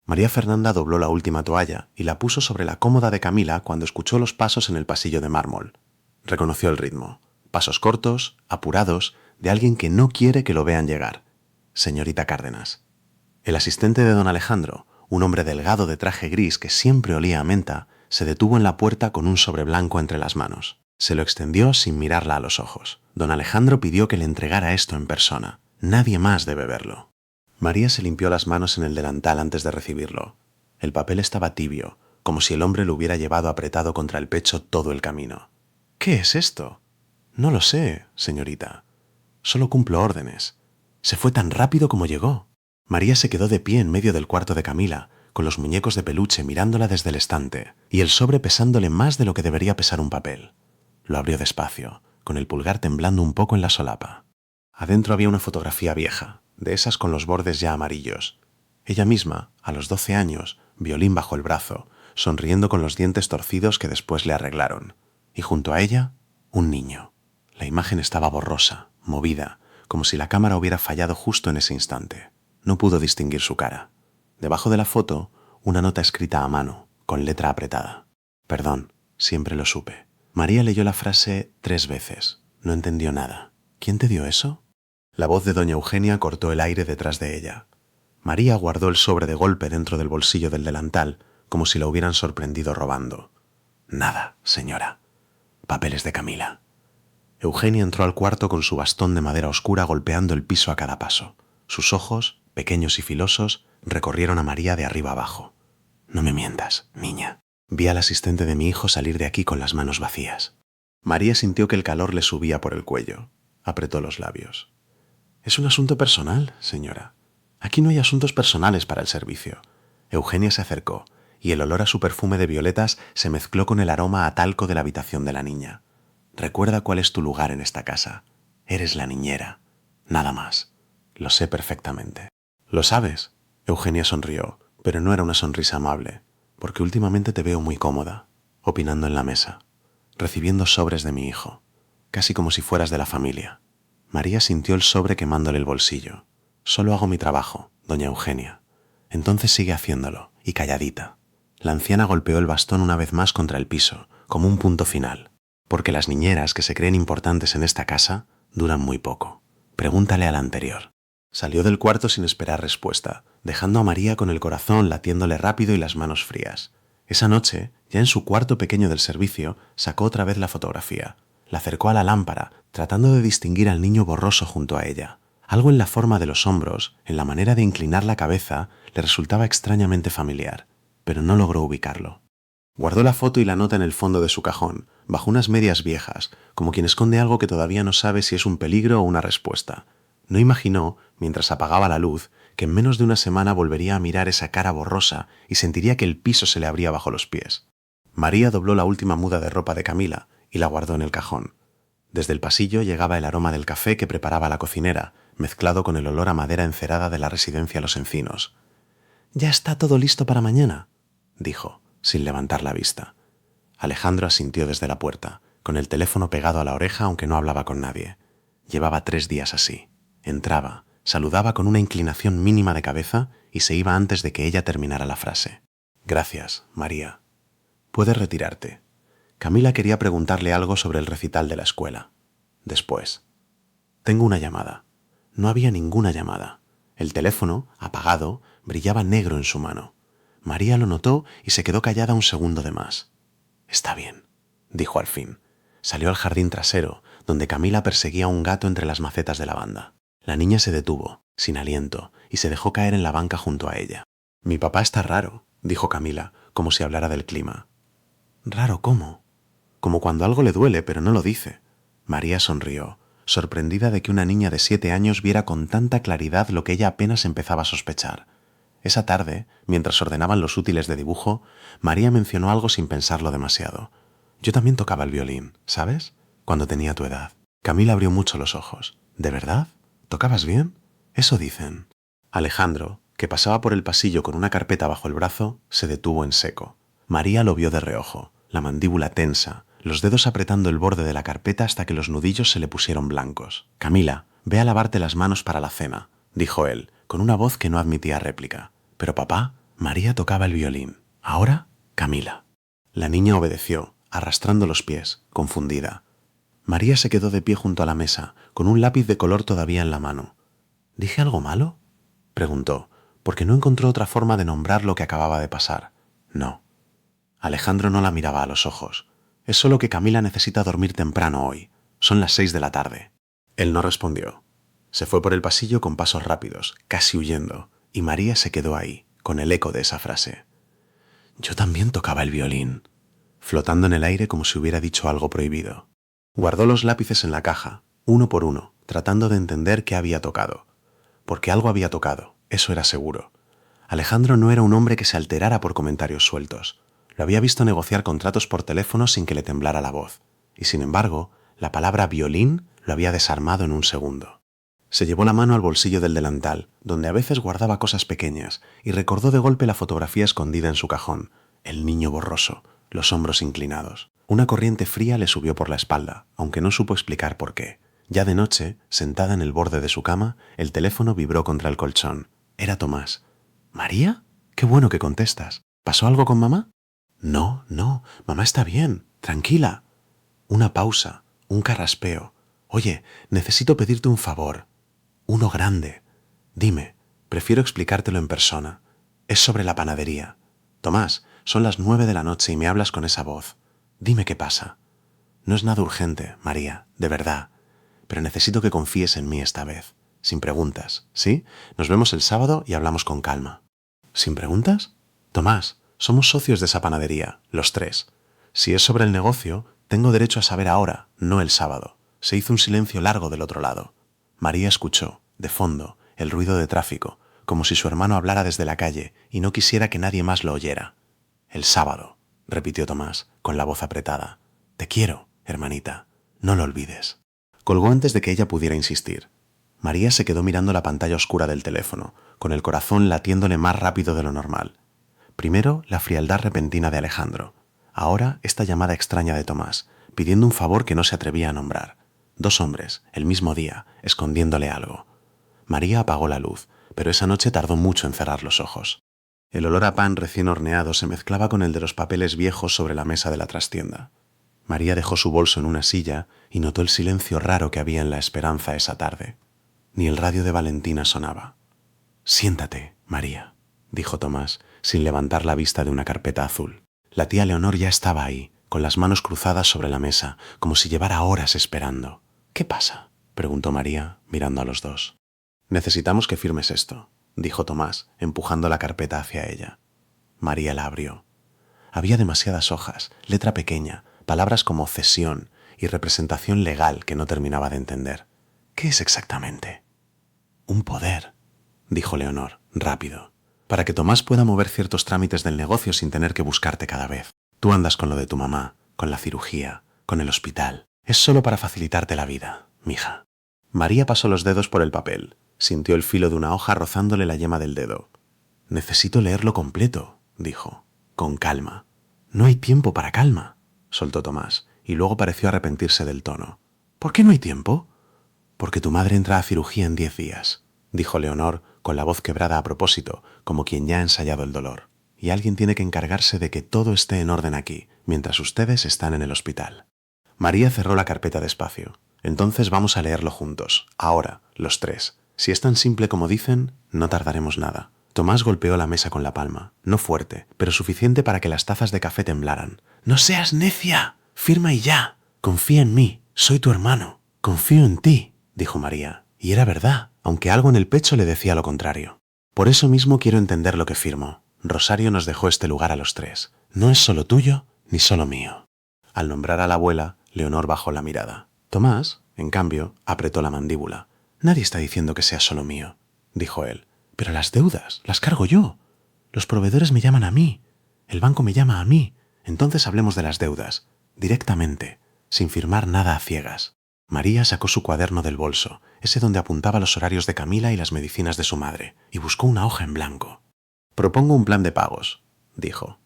María Fernanda dobló la última toalla y la puso sobre la cómoda de Camila cuando escuchó los pasos en el pasillo de mármol. Reconoció el ritmo. Pasos cortos, apurados, de alguien que no quiere que lo vean llegar. Señorita Cárdenas. El asistente de don Alejandro, un hombre delgado de traje gris que siempre olía a menta, se detuvo en la puerta con un sobre blanco entre las manos. Se lo extendió sin mirarla a los ojos. Don Alejandro pidió que le entregara esto en persona. Nadie más debe verlo. María se limpió las manos en el delantal antes de recibirlo. El papel estaba tibio, como si el hombre lo hubiera llevado apretado contra el pecho todo el camino. ¿Qué es esto? No lo sé, señorita. Solo cumplo órdenes. Se fue tan rápido como llegó. María se quedó de pie en medio del cuarto de Camila, con los muñecos de peluche mirándola desde el estante, y el sobre pesándole más de lo que debería pesar un papel. Lo abrió despacio, con el pulgar temblando un poco en la solapa. Adentro había una fotografía vieja, de esas con los bordes ya amarillos. Ella misma, a los 12 años, violín bajo el brazo, sonriendo con los dientes torcidos que después le arreglaron. Y junto a ella, un niño. La imagen estaba borrosa, movida, como si la cámara hubiera fallado justo en ese instante. No pudo distinguir su cara. Debajo de la foto, una nota escrita a mano, con letra apretada. Perdón, siempre lo supe. María leyó la frase 3 veces. No entendió nada. ¿Quién te dio eso? La voz de doña Eugenia cortó el aire detrás de ella. María guardó el sobre de golpe dentro del bolsillo del delantal, como si la hubieran sorprendido robando. Nada, señora. Papeles de Camila. Eugenia entró al cuarto con su bastón de madera oscura golpeando el piso a cada paso. Sus ojos, pequeños y filosos, recorrieron a María de arriba abajo. No me mientas, niña. Vi al asistente de mi hijo salir de aquí con las manos vacías. María sintió que el calor le subía por el cuello. Apretó los labios. Es un asunto personal, señora. Aquí no hay asuntos personales para el servicio. Eugenia se acercó, y el olor a su perfume de violetas se mezcló con el aroma a talco de la habitación de la niña. Recuerda cuál es tu lugar en esta casa. Eres la niñera. Nada más. Lo sé perfectamente. ¿Lo sabes? Eugenia sonrió, pero no era una sonrisa amable, porque últimamente te veo muy cómoda, opinando en la mesa, recibiendo sobres de mi hijo, casi como si fueras de la familia. María sintió el sobre quemándole el bolsillo. Solo hago mi trabajo, doña Eugenia. Entonces sigue haciéndolo, y calladita. La anciana golpeó el bastón una vez más contra el piso, como un punto final, porque las niñeras que se creen importantes en esta casa duran muy poco. Pregúntale a la anterior. Salió del cuarto sin esperar respuesta, dejando a María con el corazón latiéndole rápido y las manos frías. Esa noche, ya en su cuarto pequeño del servicio, sacó otra vez la fotografía. La acercó a la lámpara, tratando de distinguir al niño borroso junto a ella. Algo en la forma de los hombros, en la manera de inclinar la cabeza, le resultaba extrañamente familiar, pero no logró ubicarlo. Guardó la foto y la nota en el fondo de su cajón, bajo unas medias viejas, como quien esconde algo que todavía no sabe si es un peligro o una respuesta. No imaginó, mientras apagaba la luz, que en menos de una semana volvería a mirar esa cara borrosa y sentiría que el piso se le abría bajo los pies. María dobló la última muda de ropa de Camila y la guardó en el cajón. Desde el pasillo llegaba el aroma del café que preparaba la cocinera, mezclado con el olor a madera encerada de la residencia Los Encinos. «Ya está todo listo para mañana», dijo, sin levantar la vista. Alejandro asintió desde la puerta, con el teléfono pegado a la oreja aunque no hablaba con nadie. Llevaba 3 días así. Entraba, saludaba con una inclinación mínima de cabeza y se iba antes de que ella terminara la frase. «Gracias, María. Puedes retirarte». Camila quería preguntarle algo sobre el recital de la escuela. Después. «Tengo una llamada». No había ninguna llamada. El teléfono, apagado, brillaba negro en su mano. María lo notó y se quedó callada un segundo de más. «Está bien», dijo al fin. Salió al jardín trasero, donde Camila perseguía a un gato entre las macetas de lavanda. La niña se detuvo, sin aliento, y se dejó caer en la banca junto a ella. «Mi papá está raro», dijo Camila, como si hablara del clima. «¿Raro cómo?» «Como cuando algo le duele, pero no lo dice». María sonrió, sorprendida de que una niña de 7 años viera con tanta claridad lo que ella apenas empezaba a sospechar. Esa tarde, mientras ordenaban los útiles de dibujo, María mencionó algo sin pensarlo demasiado. «Yo también tocaba el violín, ¿sabes? Cuando tenía tu edad». Camila abrió mucho los ojos. «¿De verdad? ¿Tocabas bien?» «Eso dicen». Alejandro, que pasaba por el pasillo con una carpeta bajo el brazo, se detuvo en seco. María lo vio de reojo, la mandíbula tensa, los dedos apretando el borde de la carpeta hasta que los nudillos se le pusieron blancos. «Camila, ve a lavarte las manos para la cena», dijo él, con una voz que no admitía réplica. «Pero papá, María tocaba el violín. Ahora, Camila. La niña obedeció, arrastrando los pies, confundida. María se quedó de pie junto a la mesa, con un lápiz de color todavía en la mano. ¿Dije algo malo?, preguntó, porque no encontró otra forma de nombrar lo que acababa de pasar. No. Alejandro no la miraba a los ojos. Es solo que Camila necesita dormir temprano hoy. Son las 6 de la tarde. Él no respondió. Se fue por el pasillo con pasos rápidos, casi huyendo, y María se quedó ahí, con el eco de esa frase. Yo también tocaba el violín, flotando en el aire como si hubiera dicho algo prohibido. Guardó los lápices en la caja, uno por uno, tratando de entender qué había tocado. Porque algo había tocado, eso era seguro. Alejandro no era un hombre que se alterara por comentarios sueltos. Lo había visto negociar contratos por teléfono sin que le temblara la voz. Y sin embargo, la palabra violín lo había desarmado en un segundo. Se llevó la mano al bolsillo del delantal, donde a veces guardaba cosas pequeñas, y recordó de golpe la fotografía escondida en su cajón, el niño borroso, los hombros inclinados. Una corriente fría le subió por la espalda, aunque no supo explicar por qué. Ya de noche, sentada en el borde de su cama, el teléfono vibró contra el colchón. Era Tomás. ¿María? Qué bueno que contestas. ¿Pasó algo con mamá? No, mamá está bien, tranquila. Una pausa, un carraspeo. Oye, necesito pedirte un favor. Uno grande. Dime, prefiero explicártelo en persona. Es sobre la panadería. Tomás, son las 9 de la noche y me hablas con esa voz. Dime qué pasa. No es nada urgente, María, de verdad. Pero necesito que confíes en mí esta vez. Sin preguntas, ¿sí? Nos vemos el sábado y hablamos con calma. ¿Sin preguntas? Tomás, somos socios de esa panadería, los tres. Si es sobre el negocio, tengo derecho a saber ahora, no el sábado. Se hizo un silencio largo del otro lado. María escuchó, de fondo, el ruido de tráfico, como si su hermano hablara desde la calle y no quisiera que nadie más lo oyera. El sábado, repitió Tomás, con la voz apretada. Te quiero, hermanita. No lo olvides. Colgó antes de que ella pudiera insistir. María se quedó mirando la pantalla oscura del teléfono, con el corazón latiéndole más rápido de lo normal. Primero, la frialdad repentina de Alejandro. Ahora, esta llamada extraña de Tomás, pidiendo un favor que no se atrevía a nombrar. 2 hombres, el mismo día, escondiéndole algo. María apagó la luz, pero esa noche tardó mucho en cerrar los ojos. El olor a pan recién horneado se mezclaba con el de los papeles viejos sobre la mesa de la trastienda. María dejó su bolso en una silla y notó el silencio raro que había en la esperanza esa tarde. Ni el radio de Valentina sonaba. Siéntate, María, dijo Tomás, sin levantar la vista de una carpeta azul. La tía Leonor ya estaba ahí, con las manos cruzadas sobre la mesa, como si llevara horas esperando. ¿Qué pasa?, preguntó María, mirando a los dos. Necesitamos que firmes esto, dijo Tomás, empujando la carpeta hacia ella. María la abrió. Había demasiadas hojas, letra pequeña, palabras como cesión y representación legal que no terminaba de entender. ¿Qué es exactamente? Un poder, dijo Leonor, rápido, para que Tomás pueda mover ciertos trámites del negocio sin tener que buscarte cada vez. Tú andas con lo de tu mamá, con la cirugía, con el hospital. Es solo para facilitarte la vida, mija. María pasó los dedos por el papel, sintió el filo de una hoja rozándole la yema del dedo. Necesito leerlo completo, dijo, con calma. No hay tiempo para calma, soltó Tomás, y luego pareció arrepentirse del tono. ¿Por qué no hay tiempo? Porque tu madre entra a cirugía en 10 días, dijo Leonor, con la voz quebrada a propósito, como quien ya ha ensayado el dolor. Y alguien tiene que encargarse de que todo esté en orden aquí, mientras ustedes están en el hospital. María cerró la carpeta despacio. Entonces vamos a leerlo juntos, ahora, los tres. Si es tan simple como dicen, no tardaremos nada. Tomás golpeó la mesa con la palma, no fuerte, pero suficiente para que las tazas de café temblaran. ¡No seas necia! ¡Firma y ya! Confía en mí, soy tu hermano. Confío en ti, dijo María. Y era verdad, aunque algo en el pecho le decía lo contrario. Por eso mismo quiero entender lo que firmo. Rosario nos dejó este lugar a los tres. No es solo tuyo, ni solo mío. Al nombrar a la abuela, Leonor bajó la mirada. Tomás, en cambio, apretó la mandíbula. Nadie está diciendo que sea solo mío, dijo él. Pero las deudas, las cargo yo. Los proveedores me llaman a mí. El banco me llama a mí. Entonces hablemos de las deudas, directamente, sin firmar nada a ciegas. María sacó su cuaderno del bolso, ese donde apuntaba los horarios de Camila y las medicinas de su madre, y buscó una hoja en blanco. Propongo un plan de pagos, dijo.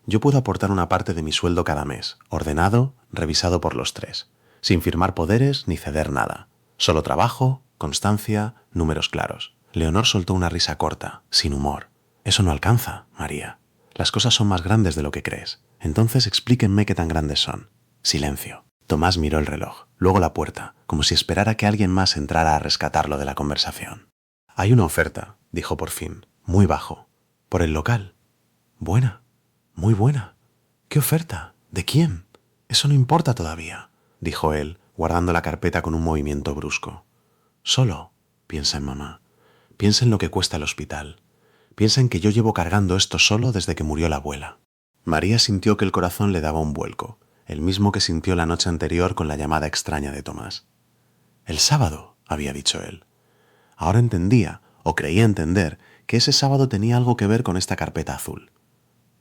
Yo puedo aportar una parte de mi sueldo cada mes, ordenado, revisado por los tres, sin firmar poderes ni ceder nada. Solo trabajo, constancia, números claros. Leonor soltó una risa corta, sin humor. Eso no alcanza, María. Las cosas son más grandes de lo que crees. Entonces explíquenme qué tan grandes son. Silencio. Tomás miró el reloj, luego la puerta, como si esperara que alguien más entrara a rescatarlo de la conversación. Hay una oferta, dijo por fin, muy bajo. Por el local. Buena, muy buena. ¿Qué oferta? ¿De quién? Eso no importa todavía, dijo él, guardando la carpeta con un movimiento brusco. Solo piensa en mamá. Piensa en lo que cuesta el hospital. Piensa en que yo llevo cargando esto solo desde que murió la abuela. María sintió que el corazón le daba un vuelco, el mismo que sintió la noche anterior con la llamada extraña de Tomás. El sábado, había dicho él. Ahora entendía, o creía entender, que ese sábado tenía algo que ver con esta carpeta azul.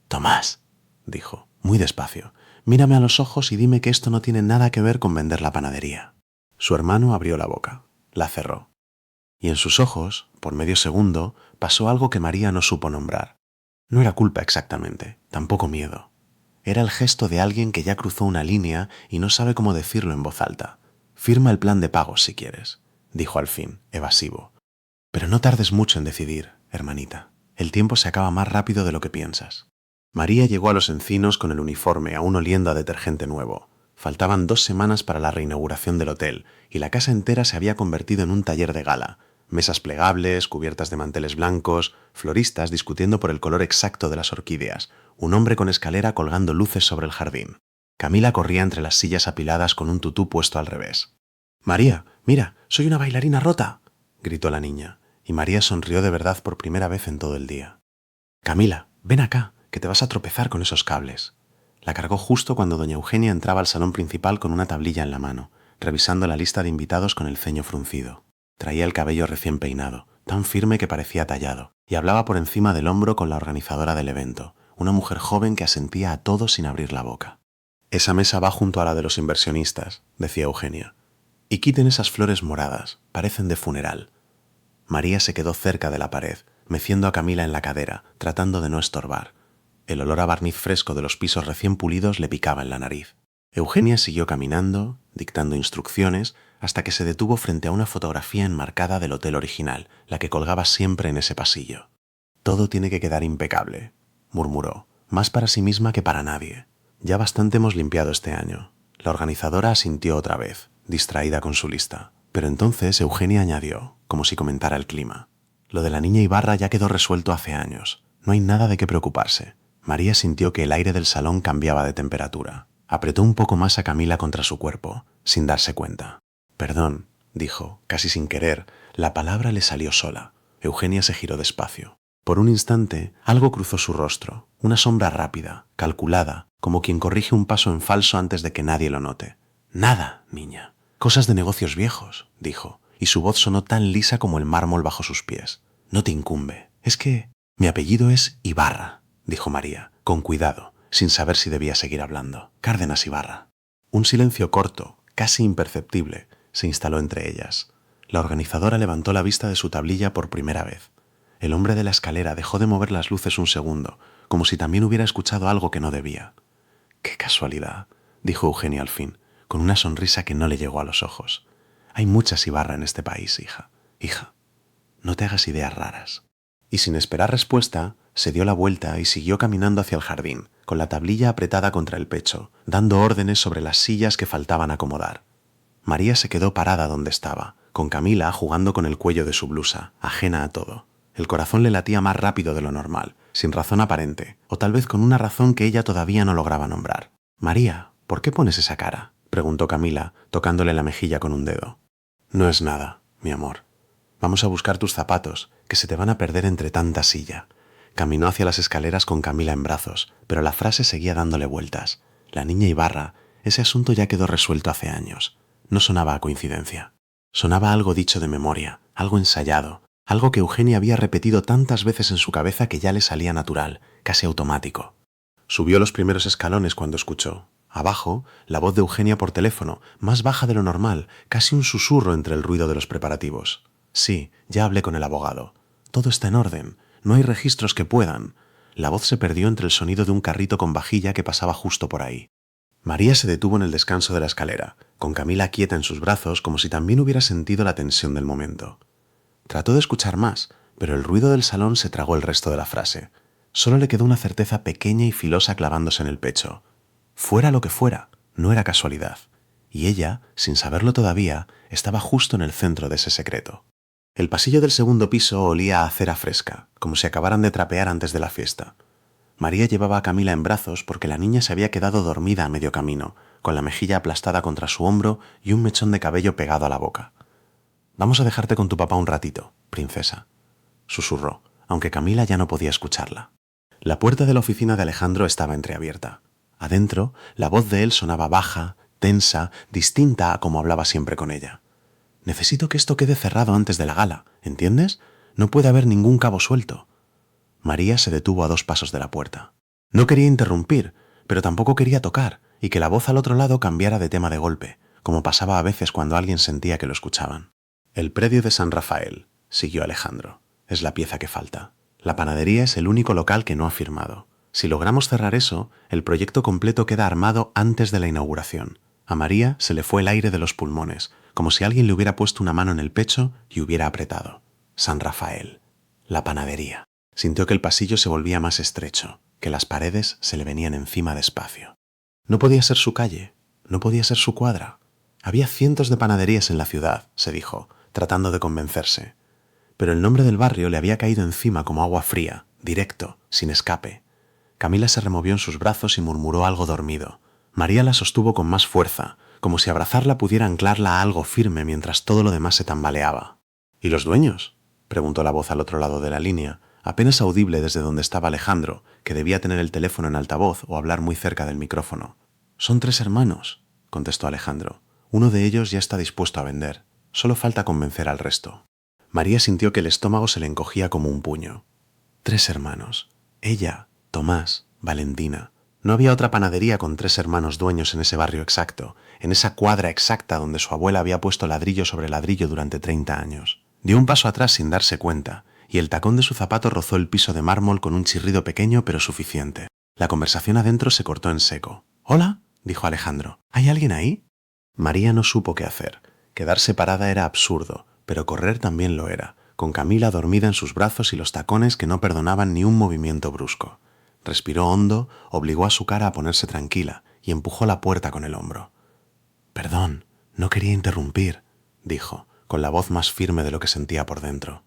Tomás, dijo, muy despacio, mírame a los ojos y dime que esto no tiene nada que ver con vender la panadería. Su hermano abrió la boca, la cerró. Y en sus ojos, por medio segundo, pasó algo que María no supo nombrar. No era culpa exactamente, tampoco miedo. Era el gesto de alguien que ya cruzó una línea y no sabe cómo decirlo en voz alta. Firma el plan de pagos si quieres, dijo al fin, evasivo. Pero no tardes mucho en decidir, hermanita. El tiempo se acaba más rápido de lo que piensas. María llegó a Los Encinos con el uniforme aún oliendo a detergente nuevo. Faltaban 2 semanas para la reinauguración del hotel y la casa entera se había convertido en un taller de gala. Mesas plegables, cubiertas de manteles blancos, floristas discutiendo por el color exacto de las orquídeas, un hombre con escalera colgando luces sobre el jardín. Camila corría entre las sillas apiladas con un tutú puesto al revés. «María, mira, soy una bailarina rota», gritó la niña, y María sonrió de verdad por primera vez en todo el día. «Camila, ven acá, que te vas a tropezar con esos cables». La cargó justo cuando doña Eugenia entraba al salón principal con una tablilla en la mano, revisando la lista de invitados con el ceño fruncido. Traía el cabello recién peinado, tan firme que parecía tallado, y hablaba por encima del hombro con la organizadora del evento, una mujer joven que asentía a todo sin abrir la boca. «Esa mesa va junto a la de los inversionistas», decía Eugenia. «Y quiten esas flores moradas, parecen de funeral». María se quedó cerca de la pared, meciendo a Camila en la cadera, tratando de no estorbar. El olor a barniz fresco de los pisos recién pulidos le picaba en la nariz. Eugenia siguió caminando, dictando instrucciones, hasta que se detuvo frente a una fotografía enmarcada del hotel original, la que colgaba siempre en ese pasillo. «Todo tiene que quedar impecable», murmuró, más para sí misma que para nadie. «Ya bastante hemos limpiado este año». La organizadora asintió otra vez, distraída con su lista. Pero entonces Eugenia añadió, como si comentara el clima. «Lo de la niña Ibarra ya quedó resuelto hace años. No hay nada de qué preocuparse». María sintió que el aire del salón cambiaba de temperatura. Apretó un poco más a Camila contra su cuerpo, sin darse cuenta. «Perdón», dijo, casi sin querer, la palabra le salió sola. Eugenia se giró despacio. Por un instante, algo cruzó su rostro, una sombra rápida, calculada, como quien corrige un paso en falso antes de que nadie lo note. «Nada, niña. Cosas de negocios viejos», dijo, y su voz sonó tan lisa como el mármol bajo sus pies. «No te incumbe. Es que mi apellido es Ibarra», dijo María, con cuidado, sin saber si debía seguir hablando. «Cárdenas Ibarra». Un silencio corto, casi imperceptible, se instaló entre ellas. La organizadora levantó la vista de su tablilla por primera vez. El hombre de la escalera dejó de mover las luces un segundo, como si también hubiera escuchado algo que no debía. «Qué casualidad», dijo Eugenia al fin, con una sonrisa que no le llegó a los ojos. «Hay muchas Ibarra en este país, hija. Hija, no te hagas ideas raras». Y sin esperar respuesta, se dio la vuelta y siguió caminando hacia el jardín, con la tablilla apretada contra el pecho, dando órdenes sobre las sillas que faltaban acomodar. María se quedó parada donde estaba, con Camila jugando con el cuello de su blusa, ajena a todo. El corazón le latía más rápido de lo normal, sin razón aparente, o tal vez con una razón que ella todavía no lograba nombrar. «María, ¿por qué pones esa cara?», preguntó Camila, tocándole la mejilla con un dedo. «No es nada, mi amor. Vamos a buscar tus zapatos, que se te van a perder entre tanta silla». Caminó hacia las escaleras con Camila en brazos, pero la frase seguía dándole vueltas. La niña Ibarra, ese asunto ya quedó resuelto hace años. No sonaba a coincidencia. Sonaba algo dicho de memoria, algo ensayado, algo que Eugenia había repetido tantas veces en su cabeza que ya le salía natural, casi automático. Subió los primeros escalones cuando escuchó. Abajo, la voz de Eugenia por teléfono, más baja de lo normal, casi un susurro entre el ruido de los preparativos. «Sí, ya hablé con el abogado. Todo está en orden. No hay registros que puedan». La voz se perdió entre el sonido de un carrito con vajilla que pasaba justo por ahí. María se detuvo en el descanso de la escalera, con Camila quieta en sus brazos como si también hubiera sentido la tensión del momento. Trató de escuchar más, pero el ruido del salón se tragó el resto de la frase. Solo le quedó una certeza pequeña y filosa clavándose en el pecho. Fuera lo que fuera, no era casualidad. Y ella, sin saberlo todavía, estaba justo en el centro de ese secreto. El pasillo del segundo piso olía a cera fresca, como si acabaran de trapear antes de la fiesta. María llevaba a Camila en brazos porque la niña se había quedado dormida a medio camino, con la mejilla aplastada contra su hombro y un mechón de cabello pegado a la boca. «Vamos a dejarte con tu papá un ratito, princesa», susurró, aunque Camila ya no podía escucharla. La puerta de la oficina de Alejandro estaba entreabierta. Adentro, la voz de él sonaba baja, tensa, distinta a como hablaba siempre con ella. «Necesito que esto quede cerrado antes de la gala, ¿entiendes? No puede haber ningún cabo suelto». María se detuvo a 2 pasos de la puerta. No quería interrumpir, pero tampoco quería tocar, y que la voz al otro lado cambiara de tema de golpe, como pasaba a veces cuando alguien sentía que lo escuchaban. «El predio de San Rafael», siguió Alejandro, «es la pieza que falta. La panadería es el único local que no ha firmado. Si logramos cerrar eso, el proyecto completo queda armado antes de la inauguración». A María se le fue el aire de los pulmones, como si alguien le hubiera puesto una mano en el pecho y hubiera apretado. San Rafael. La panadería. Sintió que el pasillo se volvía más estrecho, que las paredes se le venían encima despacio. No podía ser su calle, no podía ser su cuadra. Había cientos de panaderías en la ciudad, se dijo, tratando de convencerse. Pero el nombre del barrio le había caído encima como agua fría, directo, sin escape. Camila se removió en sus brazos y murmuró algo dormido. María la sostuvo con más fuerza, como si abrazarla pudiera anclarla a algo firme mientras todo lo demás se tambaleaba. «¿Y los dueños?», preguntó la voz al otro lado de la línea, apenas audible desde donde estaba Alejandro, que debía tener el teléfono en altavoz o hablar muy cerca del micrófono. «Son 3 hermanos», contestó Alejandro. «Uno de ellos ya está dispuesto a vender. Solo falta convencer al resto». María sintió que el estómago se le encogía como un puño. 3 hermanos. Ella, Tomás, Valentina. No había otra panadería con 3 hermanos dueños en ese barrio exacto, en esa cuadra exacta donde su abuela había puesto ladrillo sobre ladrillo durante 30 años. Dio un paso atrás sin darse cuenta, y el tacón de su zapato rozó el piso de mármol con un chirrido pequeño pero suficiente. La conversación adentro se cortó en seco. «¿Hola?», dijo Alejandro. «¿Hay alguien ahí?». María no supo qué hacer. Quedarse parada era absurdo, pero correr también lo era, con Camila dormida en sus brazos y los tacones que no perdonaban ni un movimiento brusco. Respiró hondo, obligó a su cara a ponerse tranquila y empujó la puerta con el hombro. «Perdón, no quería interrumpir», dijo, con la voz más firme de lo que sentía por dentro.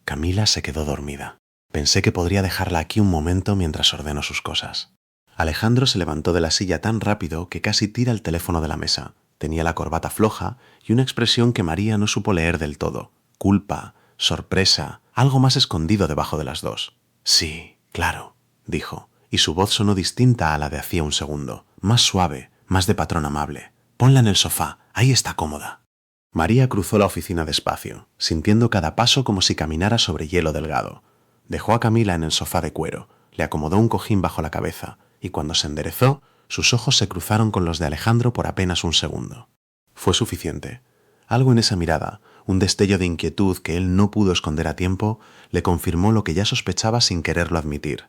Camila se quedó dormida. Pensé que podría dejarla aquí un momento mientras ordeno sus cosas. Alejandro se levantó de la silla tan rápido que casi tira el teléfono de la mesa. Tenía la corbata floja y una expresión que María no supo leer del todo. Culpa, sorpresa, algo más escondido debajo de las dos. «Sí, claro», dijo, y su voz sonó distinta a la de hacía un segundo, más suave, más de patrón amable. «Ponla en el sofá, ahí está cómoda». María cruzó la oficina despacio, sintiendo cada paso como si caminara sobre hielo delgado. Dejó a Camila en el sofá de cuero, le acomodó un cojín bajo la cabeza, y cuando se enderezó, sus ojos se cruzaron con los de Alejandro por apenas un segundo. Fue suficiente. Algo en esa mirada, un destello de inquietud que él no pudo esconder a tiempo, le confirmó lo que ya sospechaba sin quererlo admitir.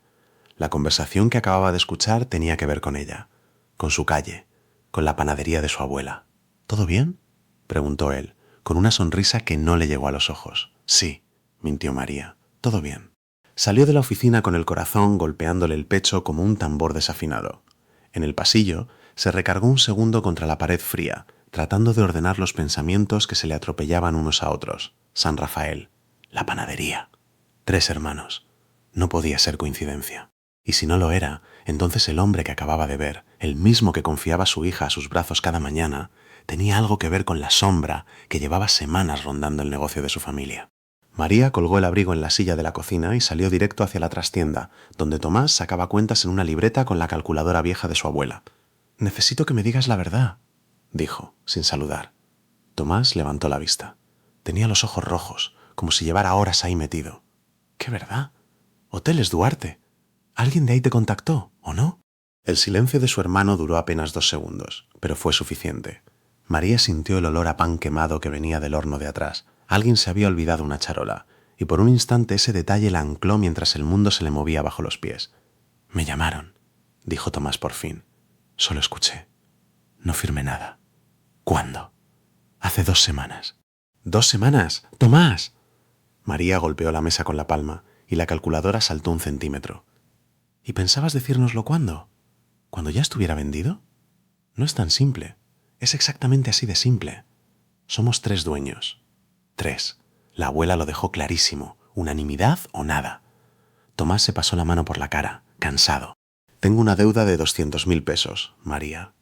La conversación que acababa de escuchar tenía que ver con ella, con su calle, con la panadería de su abuela. «¿Todo bien?», preguntó él, con una sonrisa que no le llegó a los ojos. «Sí», mintió María, «todo bien». Salió de la oficina con el corazón golpeándole el pecho como un tambor desafinado. En el pasillo se recargó un segundo contra la pared fría, tratando de ordenar los pensamientos que se le atropellaban unos a otros. San Rafael, la panadería, 3 hermanos. No podía ser coincidencia. Y si no lo era, entonces el hombre que acababa de ver, el mismo que confiaba a su hija a sus brazos cada mañana, tenía algo que ver con la sombra que llevaba semanas rondando el negocio de su familia. María colgó el abrigo en la silla de la cocina y salió directo hacia la trastienda, donde Tomás sacaba cuentas en una libreta con la calculadora vieja de su abuela. «Necesito que me digas la verdad», dijo, sin saludar. Tomás levantó la vista. Tenía los ojos rojos, como si llevara horas ahí metido. «¿Qué verdad? Hoteles Duarte. ¿Alguien de ahí te contactó, o no?». El silencio de su hermano duró apenas 2 segundos, pero fue suficiente. María sintió el olor a pan quemado que venía del horno de atrás. Alguien se había olvidado una charola, y por un instante ese detalle la ancló mientras el mundo se le movía bajo los pies. «Me llamaron», dijo Tomás por fin. «Solo escuché. No firmé nada». «¿Cuándo?». «Hace 2 semanas». «¿2 semanas? ¡Tomás!». María golpeó la mesa con la palma y la calculadora saltó 1 centímetro. ¿Y pensabas decírnoslo cuándo? ¿Cuando ya estuviera vendido? No es tan simple. Es exactamente así de simple. Somos 3 dueños. 3. La abuela lo dejó clarísimo. Unanimidad o nada. Tomás se pasó la mano por la cara, cansado. Tengo una deuda de 200.000 pesos, María.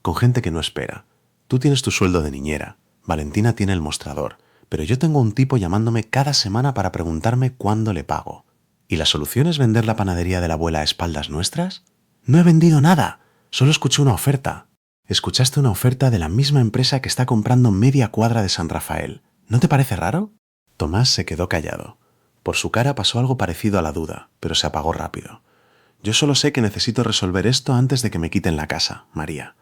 Con gente que no espera. Tú tienes tu sueldo de niñera. Valentina tiene el mostrador. Pero yo tengo un tipo llamándome cada semana para preguntarme cuándo le pago. ¿Y la solución es vender la panadería de la abuela a espaldas nuestras? No he vendido nada. Solo escuché una oferta. Escuchaste una oferta de la misma empresa que está comprando media cuadra de San Rafael. ¿No te parece raro? Tomás se quedó callado. Por su cara pasó algo parecido a la duda, pero se apagó rápido. Yo solo sé que necesito resolver esto antes de que me quiten la casa, María.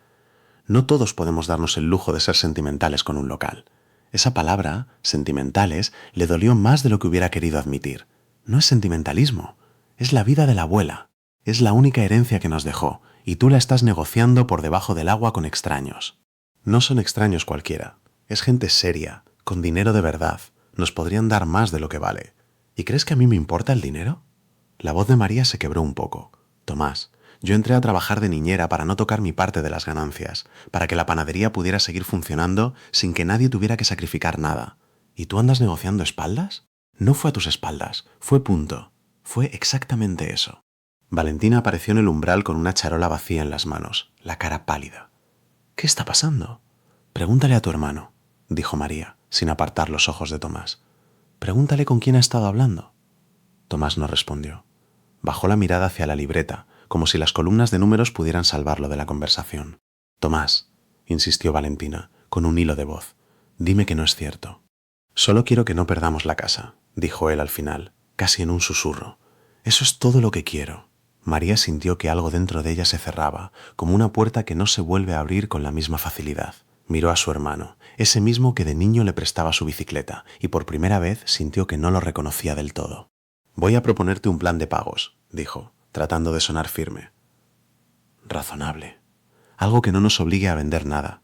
No todos podemos darnos el lujo de ser sentimentales con un local. Esa palabra, sentimentales, le dolió más de lo que hubiera querido admitir. No es sentimentalismo, es la vida de la abuela. Es la única herencia que nos dejó, y tú la estás negociando por debajo del agua con extraños. No son extraños cualquiera, es gente seria, con dinero de verdad. Nos podrían dar más de lo que vale. ¿Y crees que a mí me importa el dinero? La voz de María se quebró un poco. Tomás, yo entré a trabajar de niñera para no tocar mi parte de las ganancias, para que la panadería pudiera seguir funcionando sin que nadie tuviera que sacrificar nada. ¿Y tú andas negociando espaldas? No fue a tus espaldas, fue punto. Fue exactamente eso. Valentina apareció en el umbral con una charola vacía en las manos, la cara pálida. ¿Qué está pasando? Pregúntale a tu hermano, dijo María, sin apartar los ojos de Tomás. Pregúntale con quién ha estado hablando. Tomás no respondió. Bajó la mirada hacia la libreta, como si las columnas de números pudieran salvarlo de la conversación. Tomás, insistió Valentina, con un hilo de voz, dime que no es cierto. Solo quiero que no perdamos la casa, dijo él al final, casi en un susurro. Eso es todo lo que quiero. María sintió que algo dentro de ella se cerraba, como una puerta que no se vuelve a abrir con la misma facilidad. Miró a su hermano, ese mismo que de niño le prestaba su bicicleta, y por primera vez sintió que no lo reconocía del todo. Voy a proponerte un plan de pagos, dijo, tratando de sonar firme. Razonable. Algo que no nos obligue a vender nada.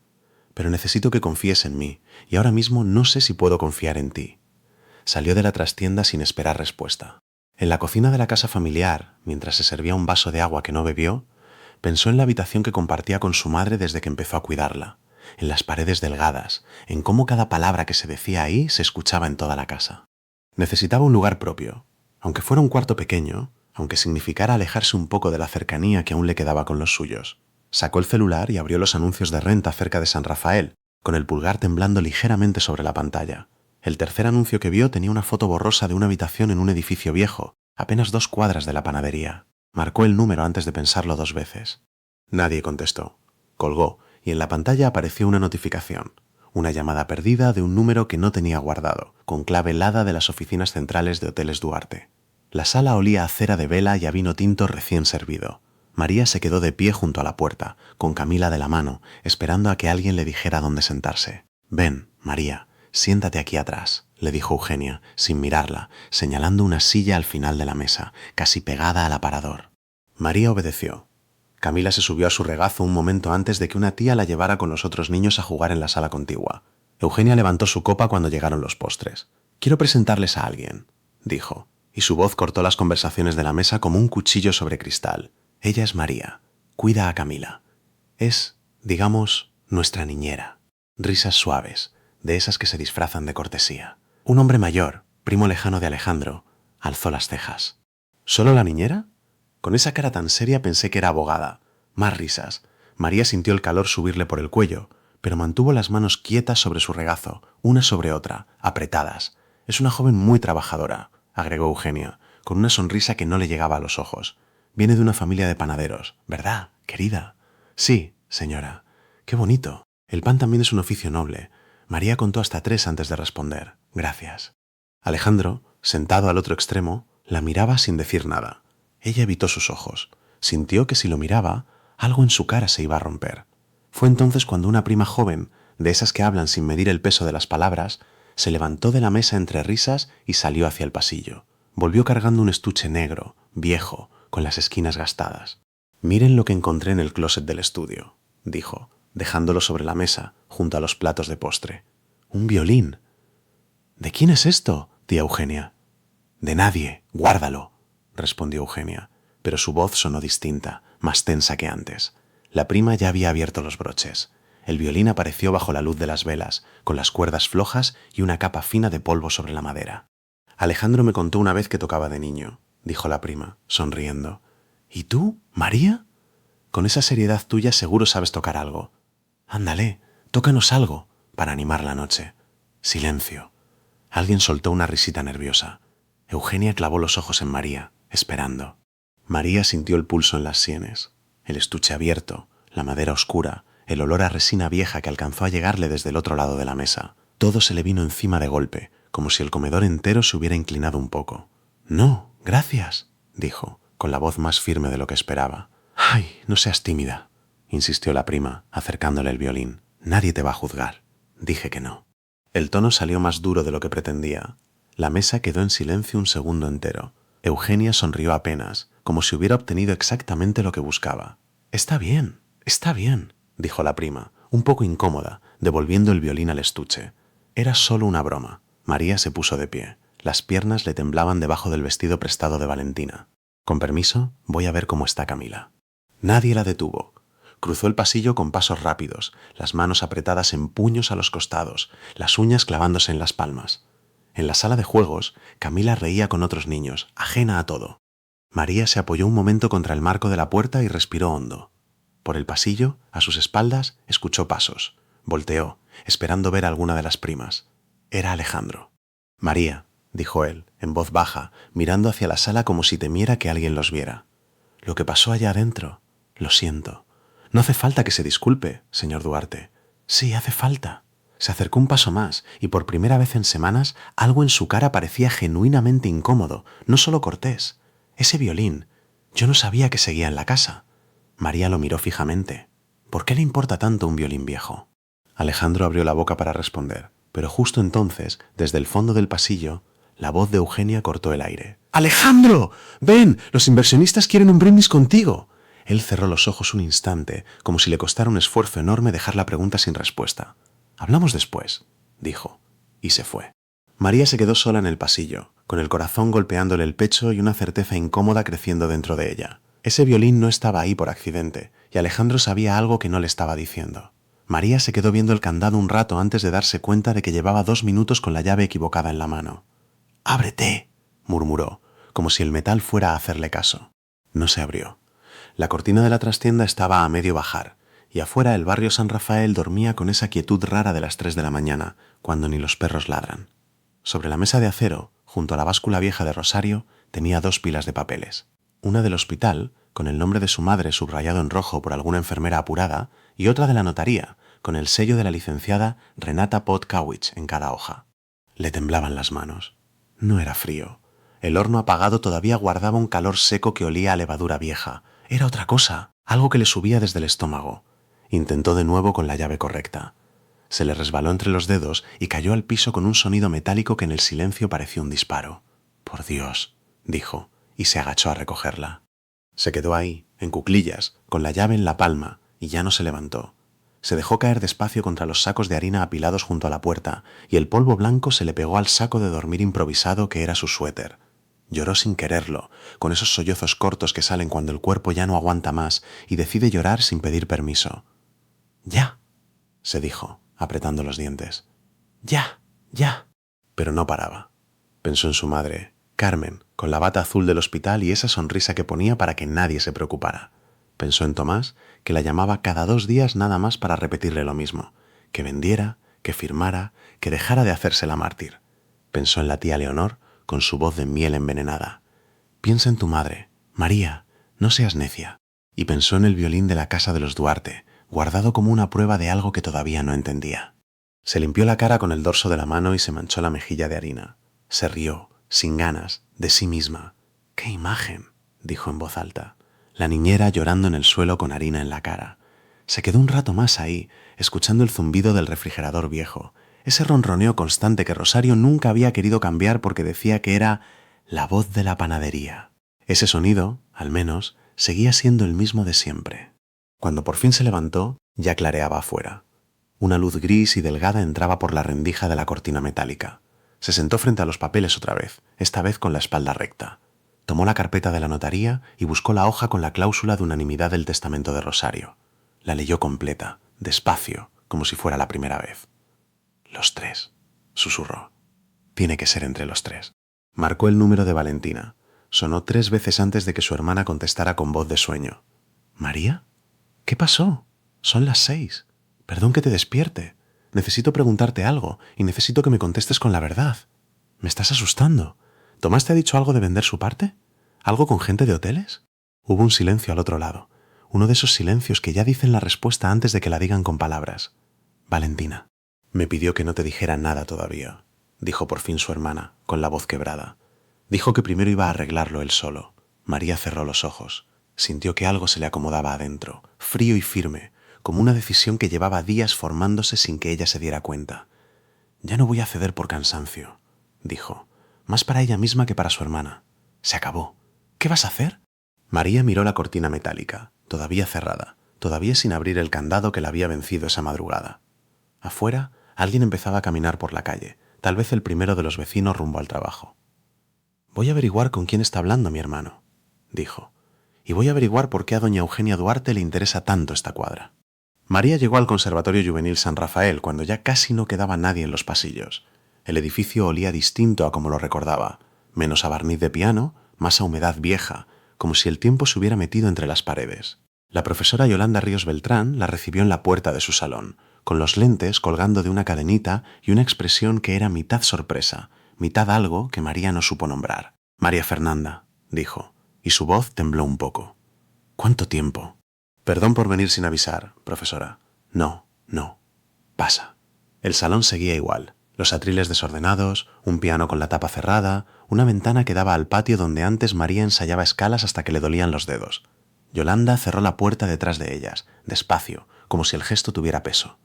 Pero necesito que confíes en mí, y ahora mismo no sé si puedo confiar en ti. Salió de la trastienda sin esperar respuesta. En la cocina de la casa familiar, mientras se servía un vaso de agua que no bebió, pensó en la habitación que compartía con su madre desde que empezó a cuidarla, en las paredes delgadas, en cómo cada palabra que se decía ahí se escuchaba en toda la casa. Necesitaba un lugar propio, aunque fuera un cuarto pequeño, aunque significara alejarse un poco de la cercanía que aún le quedaba con los suyos. Sacó el celular y abrió los anuncios de renta cerca de San Rafael, con el pulgar temblando ligeramente sobre la pantalla. El tercer anuncio que vio tenía una foto borrosa de una habitación en un edificio viejo, apenas 2 cuadras de la panadería. Marcó el número antes de pensarlo 2 veces. Nadie contestó. Colgó, y en la pantalla apareció una notificación. Una llamada perdida de un número que no tenía guardado, con clave helada de las oficinas centrales de Hoteles Duarte. La sala olía a cera de vela y a vino tinto recién servido. María se quedó de pie junto a la puerta, con Camila de la mano, esperando a que alguien le dijera dónde sentarse. Ven, María, siéntate aquí atrás, le dijo Eugenia, sin mirarla, señalando una silla al final de la mesa, casi pegada al aparador. María obedeció. Camila se subió a su regazo un momento antes de que una tía la llevara con los otros niños a jugar en la sala contigua. Eugenia levantó su copa cuando llegaron los postres. Quiero presentarles a alguien, dijo, y su voz cortó las conversaciones de la mesa como un cuchillo sobre cristal. Ella es María. Cuida a Camila. Es, digamos, nuestra niñera. Risas suaves, de esas que se disfrazan de cortesía. Un hombre mayor, primo lejano de Alejandro, alzó las cejas. ¿Solo la niñera? Con esa cara tan seria pensé que era abogada. Más risas. María sintió el calor subirle por el cuello, pero mantuvo las manos quietas sobre su regazo, una sobre otra, apretadas. Es una joven muy trabajadora, agregó Eugenia, con una sonrisa que no le llegaba a los ojos. Viene de una familia de panaderos, ¿verdad, querida? Sí, señora. Qué bonito. El pan también es un oficio noble. María contó hasta 3 antes de responder. Gracias. Alejandro, sentado al otro extremo, la miraba sin decir nada. Ella evitó sus ojos. Sintió que si lo miraba, algo en su cara se iba a romper. Fue entonces cuando una prima joven, de esas que hablan sin medir el peso de las palabras, se levantó de la mesa entre risas y salió hacia el pasillo. Volvió cargando un estuche negro, viejo, con las esquinas gastadas. Miren lo que encontré en el closet del estudio, dijo, dejándolo sobre la mesa, junto a los platos de postre. Un violín. ¿De quién es esto? Tía Eugenia. De nadie, guárdalo, respondió Eugenia, pero su voz sonó distinta, más tensa que antes. La prima ya había abierto los broches. El violín apareció bajo la luz de las velas, con las cuerdas flojas y una capa fina de polvo sobre la madera. Alejandro me contó una vez que tocaba de niño, dijo la prima, sonriendo. ¿Y tú, María? Con esa seriedad tuya seguro sabes tocar algo. Ándale, tócanos algo, para animar la noche. Silencio. Alguien soltó una risita nerviosa. Eugenia clavó los ojos en María, esperando. María sintió el pulso en las sienes, el estuche abierto, la madera oscura, el olor a resina vieja que alcanzó a llegarle desde el otro lado de la mesa. Todo se le vino encima de golpe, como si el comedor entero se hubiera inclinado un poco. No, gracias, dijo, con la voz más firme de lo que esperaba. Ay, no seas tímida, insistió la prima, acercándole el violín. Nadie te va a juzgar. Dije que no. El tono salió más duro de lo que pretendía. La mesa quedó en silencio un segundo entero. Eugenia sonrió apenas, como si hubiera obtenido exactamente lo que buscaba. Está bien, dijo la prima, un poco incómoda, devolviendo el violín al estuche. Era solo una broma. María se puso de pie. Las piernas le temblaban debajo del vestido prestado de Valentina. Con permiso, voy a ver cómo está Camila. Nadie la detuvo. Cruzó el pasillo con pasos rápidos, las manos apretadas en puños a los costados, las uñas clavándose en las palmas. En la sala de juegos, Camila reía con otros niños, ajena a todo. María se apoyó un momento contra el marco de la puerta y respiró hondo. Por el pasillo, a sus espaldas, escuchó pasos. Volteó, esperando ver a alguna de las primas. Era Alejandro. María, dijo él, en voz baja, mirando hacia la sala como si temiera que alguien los viera. Lo que pasó allá adentro, lo siento. No hace falta que se disculpe, señor Duarte. Sí, hace falta. Se acercó un paso más y por primera vez en semanas algo en su cara parecía genuinamente incómodo, no solo cortés. Ese violín. Yo no sabía que seguía en la casa. María lo miró fijamente. ¿Por qué le importa tanto un violín viejo? Alejandro abrió la boca para responder, pero justo entonces, desde el fondo del pasillo, la voz de Eugenia cortó el aire. ¡Alejandro! ¡Ven! Los inversionistas quieren un brindis contigo. Él cerró los ojos un instante, como si le costara un esfuerzo enorme dejar la pregunta sin respuesta. Hablamos después, dijo, y se fue. María se quedó sola en el pasillo, con el corazón golpeándole el pecho y una certeza incómoda creciendo dentro de ella. Ese violín no estaba ahí por accidente, y Alejandro sabía algo que no le estaba diciendo. María se quedó viendo el candado un rato antes de darse cuenta de que llevaba 2 minutos con la llave equivocada en la mano. «¡Ábrete!», murmuró, como si el metal fuera a hacerle caso. No se abrió. La cortina de la trastienda estaba a medio bajar, y afuera el barrio San Rafael dormía con esa quietud rara de las 3 de la mañana, cuando ni los perros ladran. Sobre la mesa de acero, junto a la báscula vieja de Rosario, tenía 2 pilas de papeles. Una del hospital, con el nombre de su madre subrayado en rojo por alguna enfermera apurada, y otra de la notaría, con el sello de la licenciada Renata Potkawicz en cada hoja. Le temblaban las manos. No era frío. El horno apagado todavía guardaba un calor seco que olía a levadura vieja. Era otra cosa, algo que le subía desde el estómago. Intentó de nuevo con la llave correcta. Se le resbaló entre los dedos y cayó al piso con un sonido metálico que en el silencio pareció un disparo. «Por Dios», dijo, y se agachó a recogerla. Se quedó ahí, en cuclillas, con la llave en la palma, y ya no se levantó. Se dejó caer despacio contra los sacos de harina apilados junto a la puerta, y el polvo blanco se le pegó al saco de dormir improvisado que era su suéter. Lloró sin quererlo, con esos sollozos cortos que salen cuando el cuerpo ya no aguanta más y decide llorar sin pedir permiso. «Ya», se dijo, apretando los dientes. «Ya, ya». Pero no paraba. Pensó en su madre, Carmen, con la bata azul del hospital y esa sonrisa que ponía para que nadie se preocupara. Pensó en Tomás, que la llamaba cada 2 días nada más para repetirle lo mismo, que vendiera, que firmara, que dejara de hacerse la mártir. Pensó en la tía Leonor, con su voz de miel envenenada. Piensa en tu madre, María, no seas necia. Y pensó en el violín de la casa de los Duarte, guardado como una prueba de algo que todavía no entendía. Se limpió la cara con el dorso de la mano y se manchó la mejilla de harina. Se rió, sin ganas, de sí misma. «¡Qué imagen!», dijo en voz alta. La niñera llorando en el suelo con harina en la cara. Se quedó un rato más ahí, escuchando el zumbido del refrigerador viejo, ese ronroneo constante que Rosario nunca había querido cambiar porque decía que era la voz de la panadería. Ese sonido, al menos, seguía siendo el mismo de siempre. Cuando por fin se levantó, ya clareaba afuera. Una luz gris y delgada entraba por la rendija de la cortina metálica. Se sentó frente a los papeles otra vez, esta vez con la espalda recta. Tomó la carpeta de la notaría y buscó la hoja con la cláusula de unanimidad del testamento de Rosario. La leyó completa, despacio, como si fuera la primera vez. «Los 3», susurró. «Tiene que ser entre los 3». Marcó el número de Valentina. Sonó 3 veces antes de que su hermana contestara con voz de sueño. «¿María? ¿Qué pasó? Son las 6. Perdón que te despierte. Necesito preguntarte algo y necesito que me contestes con la verdad. Me estás asustando. ¿Tomás te ha dicho algo de vender su parte? ¿Algo con gente de hoteles?» Hubo un silencio al otro lado. Uno de esos silencios que ya dicen la respuesta antes de que la digan con palabras. «Valentina. Me pidió que no te dijera nada todavía», dijo por fin su hermana, con la voz quebrada. Dijo que primero iba a arreglarlo él solo. María cerró los ojos. Sintió que algo se le acomodaba adentro, frío y firme, como una decisión que llevaba días formándose sin que ella se diera cuenta. «Ya no voy a ceder por cansancio», dijo, más para ella misma que para su hermana. «Se acabó. ¿Qué vas a hacer?» María miró la cortina metálica, todavía cerrada, todavía sin abrir el candado que la había vencido esa madrugada. Afuera, alguien empezaba a caminar por la calle, tal vez el primero de los vecinos rumbo al trabajo. «Voy a averiguar con quién está hablando mi hermano», dijo, «y voy a averiguar por qué a doña Eugenia Duarte le interesa tanto esta cuadra». María llegó al Conservatorio Juvenil San Rafael cuando ya casi no quedaba nadie en los pasillos. El edificio olía distinto a como lo recordaba, menos a barniz de piano, más a humedad vieja, como si el tiempo se hubiera metido entre las paredes. La profesora Yolanda Ríos Beltrán la recibió en la puerta de su salón, con los lentes colgando de una cadenita y una expresión que era mitad sorpresa, mitad algo que María no supo nombrar. «María Fernanda», dijo, y su voz tembló un poco. «¿Cuánto tiempo?» «Perdón por venir sin avisar, profesora». «No, no. Pasa». El salón seguía igual. Los atriles desordenados, un piano con la tapa cerrada, una ventana que daba al patio donde antes María ensayaba escalas hasta que le dolían los dedos. Yolanda cerró la puerta detrás de ellas, despacio, como si el gesto tuviera peso.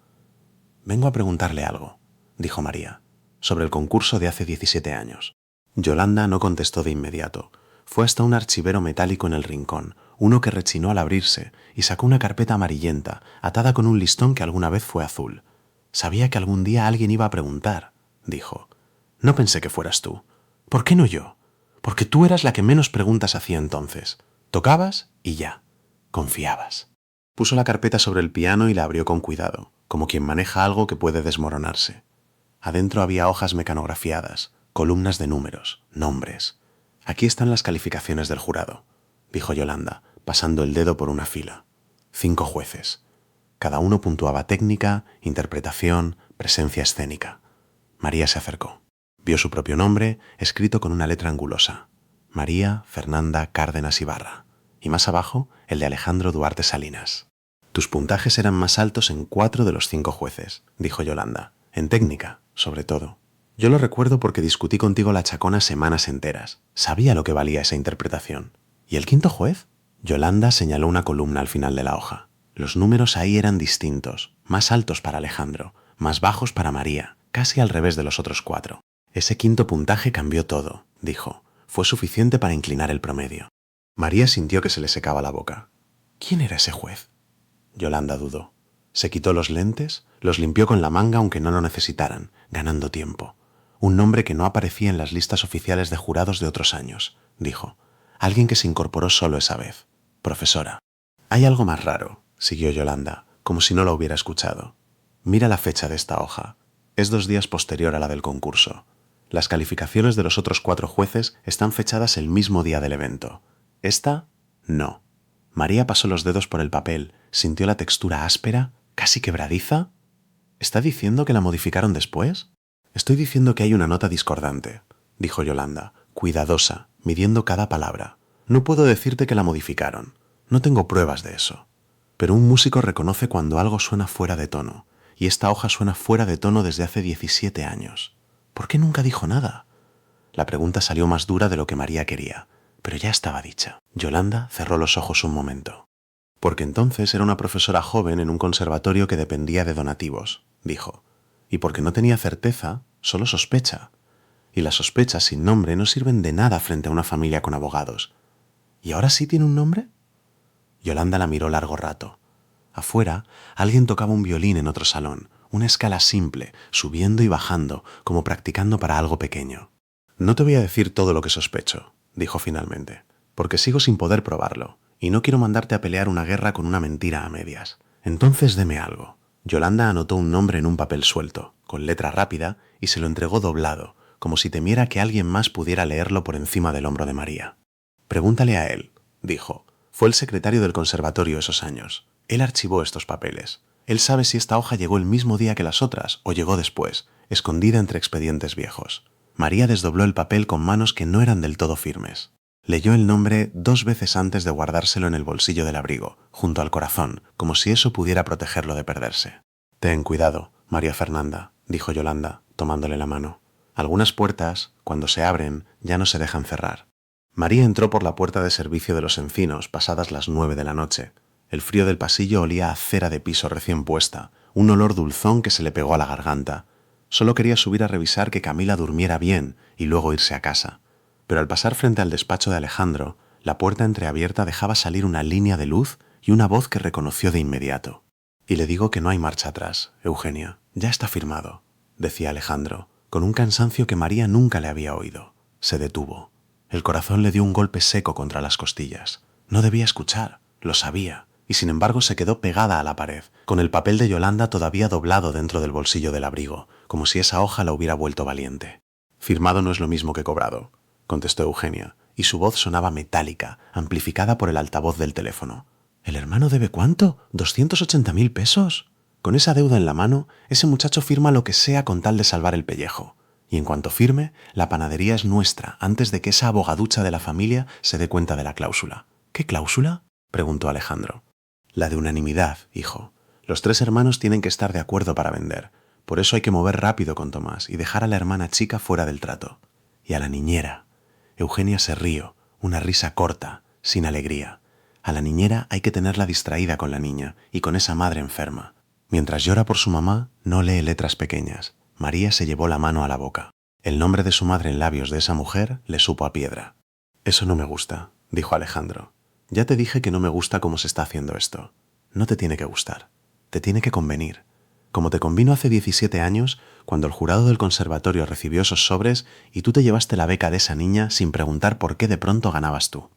«Vengo a preguntarle algo», dijo María, «sobre el concurso de hace 17 años». Yolanda no contestó de inmediato. Fue hasta un archivero metálico en el rincón, uno que rechinó al abrirse, y sacó una carpeta amarillenta, atada con un listón que alguna vez fue azul. «Sabía que algún día alguien iba a preguntar», dijo. «No pensé que fueras tú. ¿Por qué no yo? Porque tú eras la que menos preguntas hacía entonces. Tocabas y ya. Confiabas». Puso la carpeta sobre el piano y la abrió con cuidado, como quien maneja algo que puede desmoronarse. Adentro había hojas mecanografiadas, columnas de números, nombres. «Aquí están las calificaciones del jurado», dijo Yolanda, pasando el dedo por una fila. 5 jueces. Cada uno puntuaba técnica, interpretación, presencia escénica. María se acercó. Vio su propio nombre, escrito con una letra angulosa. María Fernanda Cárdenas Ibarra. Y más abajo, el de Alejandro Duarte Salinas. «Tus puntajes eran más altos en 4 de los 5 jueces», dijo Yolanda. «En técnica, sobre todo. Yo lo recuerdo porque discutí contigo la chacona semanas enteras. Sabía lo que valía esa interpretación». «¿Y el 5.º juez?» Yolanda señaló una columna al final de la hoja. Los números ahí eran distintos, más altos para Alejandro, más bajos para María, casi al revés de los otros 4. «Ese 5.º puntaje cambió todo», dijo. «Fue suficiente para inclinar el promedio». María sintió que se le secaba la boca. «¿Quién era ese juez?» Yolanda dudó. Se quitó los lentes, los limpió con la manga aunque no lo necesitaran, ganando tiempo. «Un nombre que no aparecía en las listas oficiales de jurados de otros años», dijo. «Alguien que se incorporó solo esa vez. Profesora». «Hay algo más raro», siguió Yolanda, como si no lo hubiera escuchado. «Mira la fecha de esta hoja. Es 2 días posterior a la del concurso. Las calificaciones de los otros 4 jueces están fechadas el mismo día del evento. Esta, no». María pasó los dedos por el papel, sintió la textura áspera, casi quebradiza. «¿Está diciendo que la modificaron después?» «Estoy diciendo que hay una nota discordante», dijo Yolanda, cuidadosa, midiendo cada palabra. «No puedo decirte que la modificaron. No tengo pruebas de eso. Pero un músico reconoce cuando algo suena fuera de tono, y esta hoja suena fuera de tono desde hace 17 años. ¿Por qué nunca dijo nada?» La pregunta salió más dura de lo que María quería, pero ya estaba dicha. Yolanda cerró los ojos un momento. «Porque entonces era una profesora joven en un conservatorio que dependía de donativos», dijo. «Y porque no tenía certeza, solo sospecha. Y las sospechas sin nombre no sirven de nada frente a una familia con abogados. ¿Y ahora sí tiene un nombre?» Yolanda la miró largo rato. Afuera, alguien tocaba un violín en otro salón, una escala simple, subiendo y bajando, como practicando para algo pequeño. No te voy a decir todo lo que sospecho, dijo finalmente, porque sigo sin poder probarlo, y no quiero mandarte a pelear una guerra con una mentira a medias. Entonces deme algo. Yolanda anotó un nombre en un papel suelto, con letra rápida, y se lo entregó doblado, como si temiera que alguien más pudiera leerlo por encima del hombro de María. Pregúntale a él, dijo. Fue el secretario del conservatorio esos años. Él archivó estos papeles. Él sabe si esta hoja llegó el mismo día que las otras o llegó después, escondida entre expedientes viejos. María desdobló el papel con manos que no eran del todo firmes. Leyó el nombre 2 veces antes de guardárselo en el bolsillo del abrigo, junto al corazón, como si eso pudiera protegerlo de perderse. Ten cuidado, María Fernanda, dijo Yolanda, tomándole la mano. Algunas puertas, cuando se abren, ya no se dejan cerrar. María entró por la puerta de servicio de los Encinos pasadas las 9 de la noche. El frío del pasillo olía a cera de piso recién puesta, un olor dulzón que se le pegó a la garganta. Solo quería subir a revisar que Camila durmiera bien y luego irse a casa. Pero al pasar frente al despacho de Alejandro, la puerta entreabierta dejaba salir una línea de luz y una voz que reconoció de inmediato. Y le digo que no hay marcha atrás, Eugenia, ya está firmado, decía Alejandro, con un cansancio que María nunca le había oído. Se detuvo. El corazón le dio un golpe seco contra las costillas. No debía escuchar, lo sabía, y sin embargo se quedó pegada a la pared, con el papel de Yolanda todavía doblado dentro del bolsillo del abrigo, como si esa hoja la hubiera vuelto valiente. Firmado no es lo mismo que cobrado, contestó Eugenia, y su voz sonaba metálica, amplificada por el altavoz del teléfono. ¿El hermano debe cuánto? ¿280.000 pesos? Con esa deuda en la mano, ese muchacho firma lo que sea con tal de salvar el pellejo. Y en cuanto firme, la panadería es nuestra antes de que esa abogaducha de la familia se dé cuenta de la cláusula. ¿Qué cláusula?, preguntó Alejandro. La de unanimidad, hijo. Los 3 hermanos tienen que estar de acuerdo para vender. Por eso hay que mover rápido con Tomás y dejar a la hermana chica fuera del trato. Y a la niñera. Eugenia se rió, una risa corta, sin alegría. A la niñera hay que tenerla distraída con la niña y con esa madre enferma. Mientras llora por su mamá, no lee letras pequeñas. María se llevó la mano a la boca. El nombre de su madre en labios de esa mujer le supo a piedra. Eso no me gusta, dijo Alejandro. Ya te dije que no me gusta cómo se está haciendo esto. No te tiene que gustar. Te tiene que convenir. Como te convino hace 17 años, cuando el jurado del conservatorio recibió esos sobres y tú te llevaste la beca de esa niña sin preguntar por qué de pronto ganabas tú.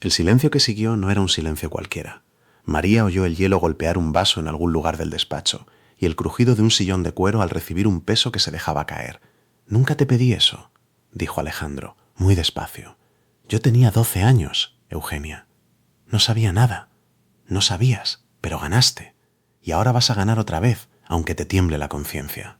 El silencio que siguió no era un silencio cualquiera. María oyó el hielo golpear un vaso en algún lugar del despacho y el crujido de un sillón de cuero al recibir un peso que se dejaba caer. «Nunca te pedí eso», dijo Alejandro, muy despacio. «Yo tenía 12 años, Eugenia. No sabía nada. No sabías, pero ganaste. Y ahora vas a ganar otra vez, aunque te tiemble la conciencia».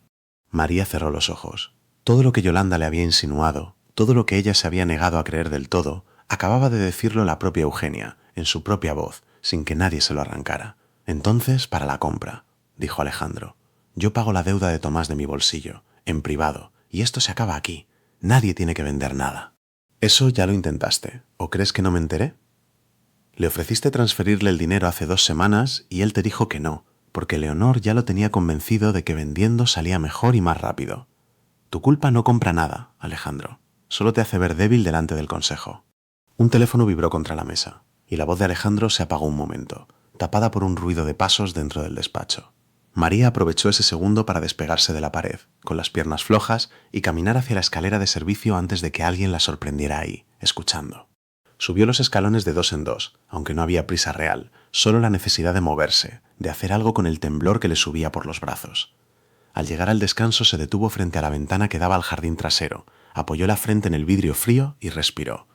María cerró los ojos. Todo lo que Yolanda le había insinuado, todo lo que ella se había negado a creer del todo, acababa de decirlo la propia Eugenia, en su propia voz, sin que nadie se lo arrancara. «Entonces, para la compra», dijo Alejandro. «Yo pago la deuda de Tomás de mi bolsillo, en privado, y esto se acaba aquí. Nadie tiene que vender nada». «Eso ya lo intentaste. ¿O crees que no me enteré?» «Le ofreciste transferirle el dinero hace 2 semanas y él te dijo que no, porque Leonor ya lo tenía convencido de que vendiendo salía mejor y más rápido. Tu culpa no compra nada, Alejandro. Solo te hace ver débil delante del consejo». Un teléfono vibró contra la mesa, y la voz de Alejandro se apagó un momento, tapada por un ruido de pasos dentro del despacho. María aprovechó ese segundo para despegarse de la pared, con las piernas flojas, y caminar hacia la escalera de servicio antes de que alguien la sorprendiera ahí, escuchando. Subió los escalones de 2 en 2, aunque no había prisa real, solo la necesidad de moverse, de hacer algo con el temblor que le subía por los brazos. Al llegar al descanso se detuvo frente a la ventana que daba al jardín trasero, apoyó la frente en el vidrio frío y respiró.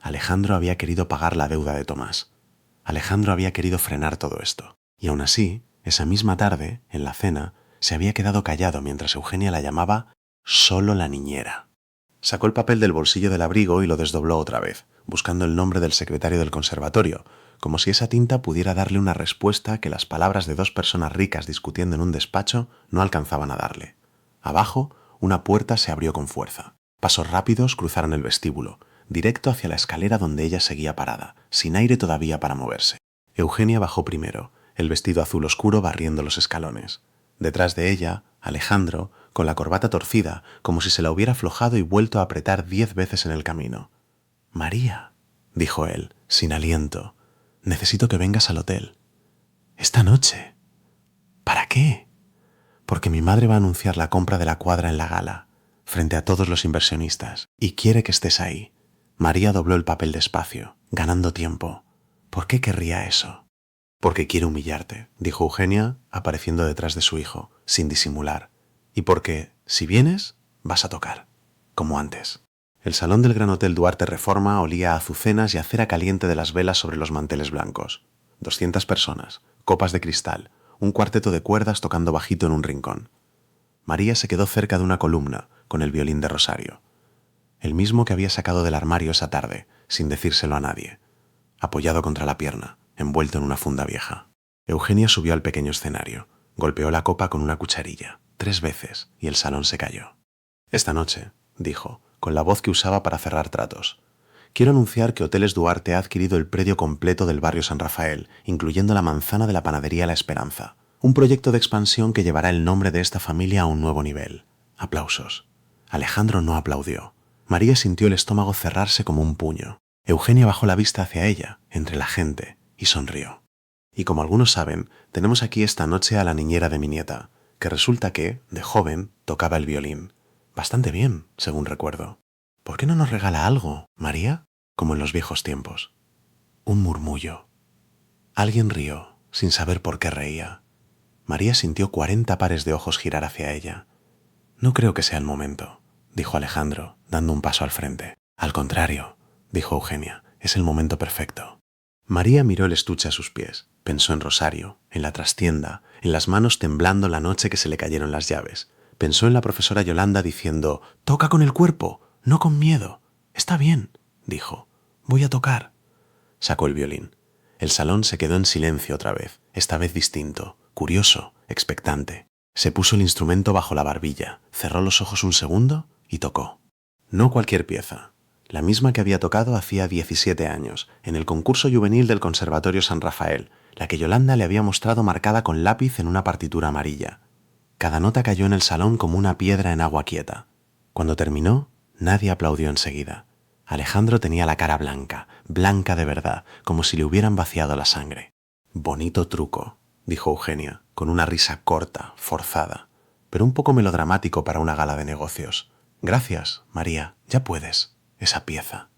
Alejandro había querido pagar la deuda de Tomás. Alejandro había querido frenar todo esto. Y aún así, esa misma tarde, en la cena, se había quedado callado mientras Eugenia la llamaba solo la niñera. Sacó el papel del bolsillo del abrigo y lo desdobló otra vez, buscando el nombre del secretario del conservatorio, como si esa tinta pudiera darle una respuesta que las palabras de 2 personas ricas discutiendo en un despacho no alcanzaban a darle. Abajo, una puerta se abrió con fuerza. Pasos rápidos cruzaron el vestíbulo, directo hacia la escalera donde ella seguía parada, sin aire todavía para moverse. Eugenia bajó primero, el vestido azul oscuro barriendo los escalones. Detrás de ella, Alejandro, con la corbata torcida, como si se la hubiera aflojado y vuelto a apretar 10 veces en el camino. «María», dijo él, sin aliento, «necesito que vengas al hotel. Esta noche». «¿Para qué?». Porque mi madre va a anunciar la compra de la cuadra en la gala, frente a todos los inversionistas, y quiere que estés ahí. María dobló el papel despacio, ganando tiempo. ¿Por qué querría eso? Porque quiere humillarte, dijo Eugenia, apareciendo detrás de su hijo, sin disimular. Y porque, si vienes, vas a tocar, como antes. El salón del Gran Hotel Duarte Reforma olía a azucenas y a cera caliente de las velas sobre los manteles blancos. 200 personas, copas de cristal, un cuarteto de cuerdas tocando bajito en un rincón. María se quedó cerca de una columna, con el violín de Rosario. El mismo que había sacado del armario esa tarde, sin decírselo a nadie. Apoyado contra la pierna, envuelto en una funda vieja. Eugenia subió al pequeño escenario, golpeó la copa con una cucharilla, 3 veces, y el salón se cayó. Esta noche, dijo, con la voz que usaba para cerrar tratos, quiero anunciar que Hoteles Duarte ha adquirido el predio completo del barrio San Rafael, incluyendo la manzana de la panadería La Esperanza. Un proyecto de expansión que llevará el nombre de esta familia a un nuevo nivel. Aplausos. Alejandro no aplaudió. María sintió el estómago cerrarse como un puño. Eugenia bajó la vista hacia ella, entre la gente, y sonrió. Y como algunos saben, tenemos aquí esta noche a la niñera de mi nieta, que resulta que, de joven, tocaba el violín. Bastante bien, según recuerdo. ¿Por qué no nos regala algo, María? Como en los viejos tiempos. Un murmullo. Alguien rió, sin saber por qué reía. María sintió 40 pares de ojos girar hacia ella. No creo que sea el momento, dijo Alejandro, dando un paso al frente. Al contrario, dijo Eugenia, es el momento perfecto. María miró el estuche a sus pies, pensó en Rosario, en la trastienda, en las manos temblando la noche que se le cayeron las llaves. Pensó en la profesora Yolanda diciendo, «Toca con el cuerpo, no con miedo». «Está bien», dijo, «voy a tocar». Sacó el violín. El salón se quedó en silencio otra vez, esta vez distinto, curioso, expectante. Se puso el instrumento bajo la barbilla, cerró los ojos un segundo y tocó. No cualquier pieza, la misma que había tocado hacía 17 años, en el concurso juvenil del Conservatorio San Rafael, la que Yolanda le había mostrado marcada con lápiz en una partitura amarilla. Cada nota cayó en el salón como una piedra en agua quieta. Cuando terminó, nadie aplaudió enseguida. Alejandro tenía la cara blanca, blanca de verdad, como si le hubieran vaciado la sangre. «Bonito truco», dijo Eugenia, con una risa corta, forzada, pero un poco melodramático para una gala de negocios. «Gracias, María, ya puedes. Esa pieza».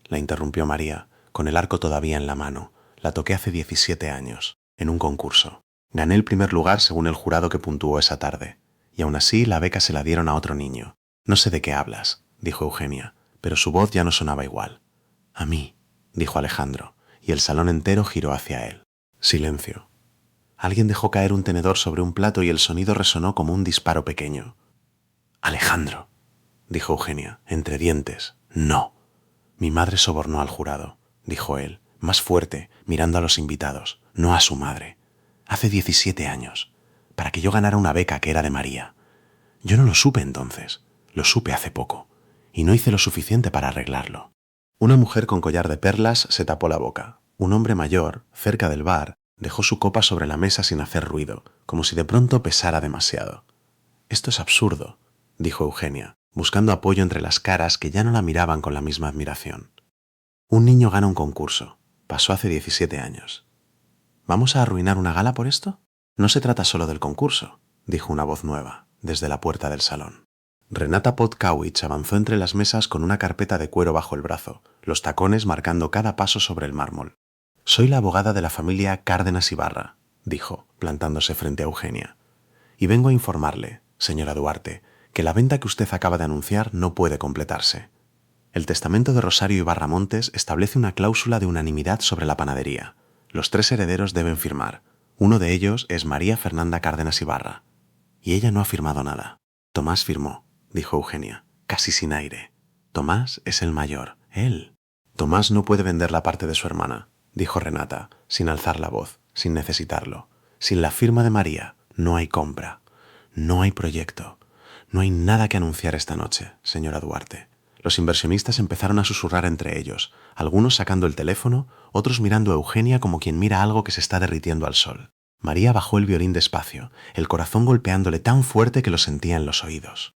La interrumpió María, con el arco todavía en la mano. «La toqué hace 17 años, en un concurso. Gané el primer lugar según el jurado que puntuó esa tarde, y aún así la beca se la dieron a otro niño. No sé de qué hablas», dijo Eugenia, pero su voz ya no sonaba igual. «A mí», dijo Alejandro, y el salón entero giró hacia él. Silencio. Alguien dejó caer un tenedor sobre un plato y el sonido resonó como un disparo pequeño. «Alejandro», dijo Eugenia, entre dientes. «No». «Mi madre sobornó al jurado», dijo él, más fuerte, mirando a los invitados, no a su madre. «Hace 17 años, para que yo ganara una beca que era de María. Yo no lo supe entonces, lo supe hace poco, y no hice lo suficiente para arreglarlo». Una mujer con collar de perlas se tapó la boca. Un hombre mayor, cerca del bar, dejó su copa sobre la mesa sin hacer ruido, como si de pronto pesara demasiado. «Esto es absurdo», dijo Eugenia, buscando apoyo entre las caras que ya no la miraban con la misma admiración. «Un niño gana un concurso. Pasó hace 17 años. ¿Vamos a arruinar una gala por esto? No se trata solo del concurso», dijo una voz nueva, desde la puerta del salón. Renata Podkawicz avanzó entre las mesas con una carpeta de cuero bajo el brazo, los tacones marcando cada paso sobre el mármol. «Soy la abogada de la familia Cárdenas Ibarra», dijo, plantándose frente a Eugenia. «Y vengo a informarle, señora Duarte, que la venta que usted acaba de anunciar no puede completarse. El testamento de Rosario Ibarra Montes establece una cláusula de unanimidad sobre la panadería. Los 3 herederos deben firmar. Uno de ellos es María Fernanda Cárdenas Ibarra. Y ella no ha firmado nada». «Tomás firmó», dijo Eugenia, casi sin aire. «Tomás es el mayor, él». «Tomás no puede vender la parte de su hermana», dijo Renata, sin alzar la voz, sin necesitarlo. «Sin la firma de María, no hay compra. No hay proyecto. No hay nada que anunciar esta noche, señora Duarte». Los inversionistas empezaron a susurrar entre ellos, algunos sacando el teléfono, otros mirando a Eugenia como quien mira algo que se está derritiendo al sol. María bajó el violín despacio, el corazón golpeándole tan fuerte que lo sentía en los oídos.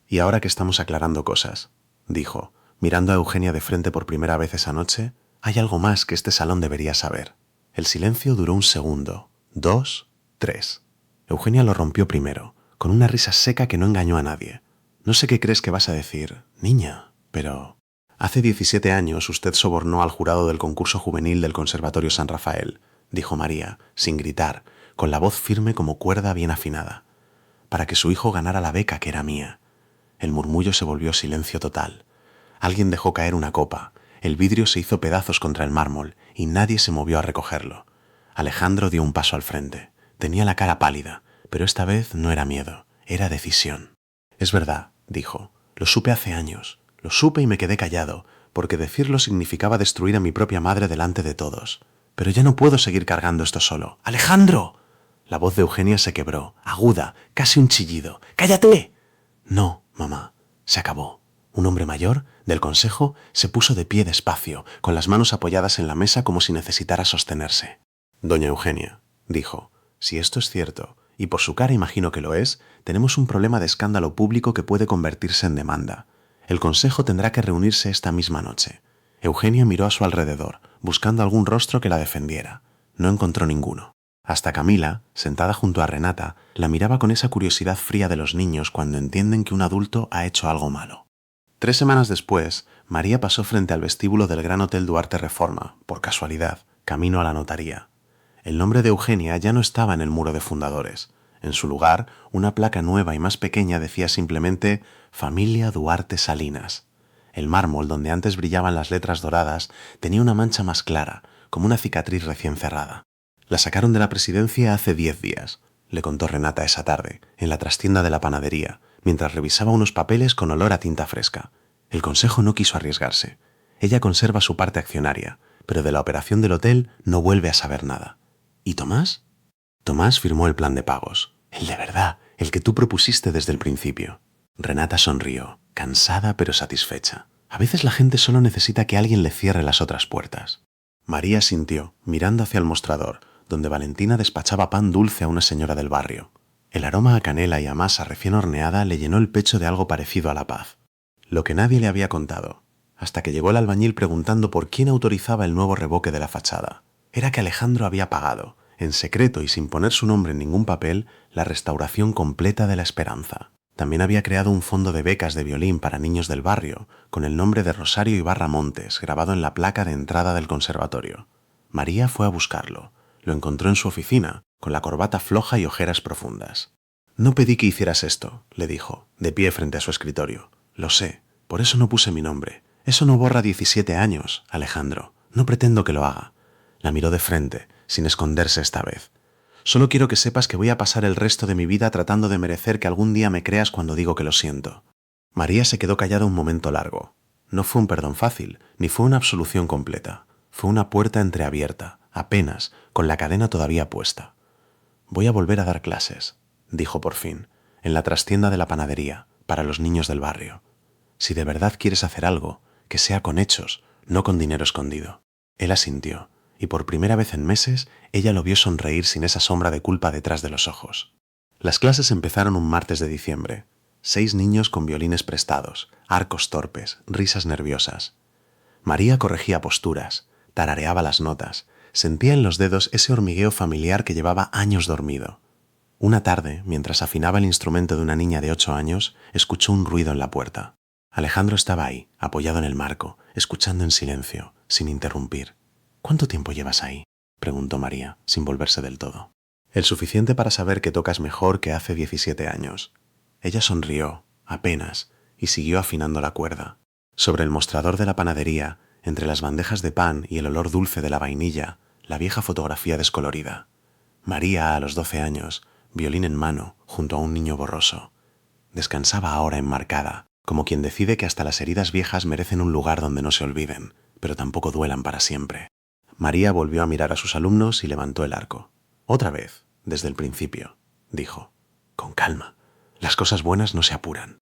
«Y ahora que estamos aclarando cosas», dijo, mirando a Eugenia de frente por primera vez esa noche, «hay algo más que este salón debería saber». El silencio duró 1 segundo, 2, 3. Eugenia lo rompió primero, con una risa seca que no engañó a nadie. No sé qué crees que vas a decir, niña, pero... Hace 17 años usted sobornó al jurado del concurso juvenil del Conservatorio San Rafael, dijo María, sin gritar, con la voz firme como cuerda bien afinada, para que su hijo ganara la beca que era mía. El murmullo se volvió silencio total. Alguien dejó caer una copa, el vidrio se hizo pedazos contra el mármol y nadie se movió a recogerlo. Alejandro dio un paso al frente. Tenía la cara pálida, pero esta vez no era miedo, era decisión. Es verdad, dijo, lo supe hace años. Lo supe y me quedé callado, porque decirlo significaba destruir a mi propia madre delante de todos. Pero ya no puedo seguir cargando esto solo. ¡Alejandro! La voz de Eugenia se quebró, aguda, casi un chillido. ¡Cállate! No, mamá, se acabó. Un hombre mayor, del consejo, se puso de pie despacio, con las manos apoyadas en la mesa como si necesitara sostenerse. Doña Eugenia, dijo, si esto es cierto, y por su cara imagino que lo es, tenemos un problema de escándalo público que puede convertirse en demanda. El consejo tendrá que reunirse esta misma noche. Eugenia miró a su alrededor, buscando algún rostro que la defendiera. No encontró ninguno. Hasta Camila, sentada junto a Renata, la miraba con esa curiosidad fría de los niños cuando entienden que un adulto ha hecho algo malo. 3 semanas después, María pasó frente al vestíbulo del Gran Hotel Duarte Reforma, por casualidad, camino a la notaría. El nombre de Eugenia ya no estaba en el muro de fundadores. En su lugar, una placa nueva y más pequeña decía simplemente Familia Duarte Salinas. El mármol, donde antes brillaban las letras doradas, tenía una mancha más clara, como una cicatriz recién cerrada. La sacaron de la presidencia hace 10 días, le contó Renata esa tarde, en la trastienda de la panadería, mientras revisaba unos papeles con olor a tinta fresca. El consejo no quiso arriesgarse. Ella conserva su parte accionaria, pero de la operación del hotel no vuelve a saber nada. ¿Y Tomás? Tomás firmó el plan de pagos. El de verdad, el que tú propusiste desde el principio. Renata sonrió, cansada pero satisfecha. A veces la gente solo necesita que alguien le cierre las otras puertas. María sintió, mirando hacia el mostrador, donde Valentina despachaba pan dulce a una señora del barrio. El aroma a canela y a masa recién horneada le llenó el pecho de algo parecido a la paz. Lo que nadie le había contado, hasta que llegó el albañil preguntando por quién autorizaba el nuevo revoque de la fachada. Era que Alejandro había pagado, en secreto y sin poner su nombre en ningún papel, la restauración completa de la Esperanza. También había creado un fondo de becas de violín para niños del barrio, con el nombre de Rosario Ibarra Montes grabado en la placa de entrada del conservatorio. María fue a buscarlo. Lo encontró en su oficina, con la corbata floja y ojeras profundas. No pedí que hicieras esto, le dijo, de pie frente a su escritorio. Lo sé, por eso no puse mi nombre. Eso no borra 17 años, Alejandro. No pretendo que lo haga. La miró de frente, sin esconderse esta vez. Solo quiero que sepas que voy a pasar el resto de mi vida tratando de merecer que algún día me creas cuando digo que lo siento. María se quedó callada un momento largo. No fue un perdón fácil, ni fue una absolución completa. Fue una puerta entreabierta, apenas, con la cadena todavía puesta. Voy a volver a dar clases, dijo por fin, en la trastienda de la panadería, para los niños del barrio. Si de verdad quieres hacer algo, que sea con hechos, no con dinero escondido. Él asintió, y por primera vez en meses ella lo vio sonreír sin esa sombra de culpa detrás de los ojos. Las clases empezaron un martes de diciembre. 6 niños con violines prestados, arcos torpes, risas nerviosas. María corregía posturas, tarareaba las notas, sentía en los dedos ese hormigueo familiar que llevaba años dormido. Una tarde, mientras afinaba el instrumento de una niña de 8 años, escuchó un ruido en la puerta. Alejandro estaba ahí, apoyado en el marco, escuchando en silencio, sin interrumpir. ¿Cuánto tiempo llevas ahí?, preguntó María, sin volverse del todo. El suficiente para saber que tocas mejor que hace 17 años. Ella sonrió, apenas, y siguió afinando la cuerda. Sobre el mostrador de la panadería, entre las bandejas de pan y el olor dulce de la vainilla, la vieja fotografía descolorida. María, a los 12 años, violín en mano, junto a un niño borroso. Descansaba ahora enmarcada, como quien decide que hasta las heridas viejas merecen un lugar donde no se olviden, pero tampoco duelan para siempre. María volvió a mirar a sus alumnos y levantó el arco. Otra vez, desde el principio, dijo. Con calma. Las cosas buenas no se apuran.